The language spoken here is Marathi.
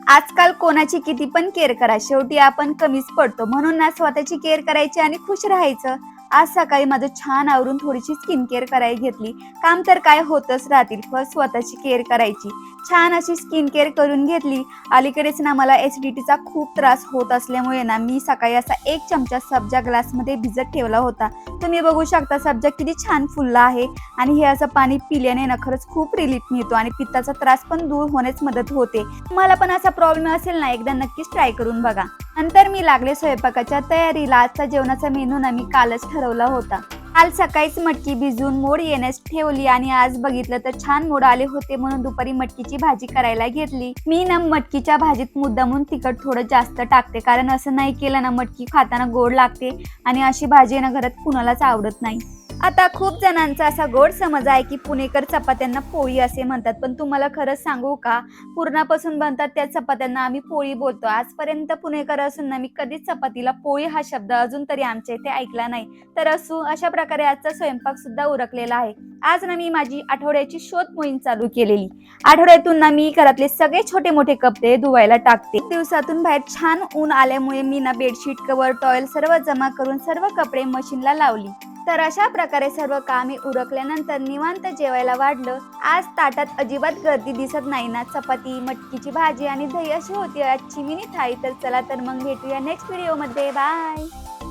आजकाल कोणाची किती पण केअर करा, शेवटी आपण कमीच पडतो. म्हणून ना स्वतःची केअर करायची आणि खुश राहायचं. आज सकाळी माझं छान आवरून थोडीशी स्किन केअर करायला घेतली. काम तर काय होतच राहतील, पण स्वतःची केअर करायची. छान अशी स्किन केअर करून घेतली. अलीकडेच ना मला ॲसिडिटीचा खूप त्रास होत असल्यामुळे ना मी सकाळी असा 1 चमचा सब्जा ग्लासमध्ये भिजत ठेवला होता. तुम्ही बघू शकता सब्जा किती छान फुलला आहे आणि हे असं पाणी पिल्याने ना खरंच खूप रिलीफ मिळतो आणि पित्ताचा त्रास पण दूर होण्यास मदत होते. तुम्हाला पण असा प्रॉब्लेम असेल ना, एकदा नक्कीच ट्राय करून बघा. नंतर मी लागले स्वयंपाकाच्या तयारीला. आजचा जेवणाचा मेनू ना मी कालच ठरवला होता. काल सकाळीच मटकी भिजवून मोड येण्यास ठेवली आणि आज बघितलं तर छान मोड आले होते म्हणून दुपारी मटकीची भाजी करायला घेतली. मी ना मटकीच्या भाजीत मुद्दामून तिखट थोडं जास्त टाकते, कारण असं नाही केलं ना मटकी खाताना गोड लागते आणि अशी भाजी ना घरात कुणालाच आवडत नाही. आता खूप जणांचा असा गोड समज आहे की पुणेकर चपात्यांना पोळी असे म्हणतात, पण तुम्हाला खरंच सांगू का, पुरणापासून बनतात त्या चपात्यांना आम्ही पोळी बोलतो. आजपर्यंत पुणेकर असून ना मी कधीच चपातीला पोळी हा शब्द अजून तरी आमच्या इथे ऐकला नाही. तर असो, अशा प्रकारे आजचा स्वयंपाक सुद्धा उरकलेला आहे. आज ना मी माझी आठवड्याची शोध मोहीम चालू केलेली. आठवड्यातून ना मी घरातले सगळे छोटे मोठे कपडे धुवायला टाकते. दिवसातून बाहेर छान ऊन आल्यामुळे मी ना बेडशीट, कवर, टॉवेल सर्व जमा करून सर्व कपडे मशीनला लावली. तर अशा प्रकारे सर्व कामे उरकल्यानंतर निवांत जेवायला वाढलं. आज ताटात अजिबात गर्दी दिसत नाही ना. चपाती, मटकीची भाजी आणि दही अशी होती आजची मिनी थाळी. तर चला तर मग भेटूया नेक्स्ट व्हिडिओमध्ये. बाय.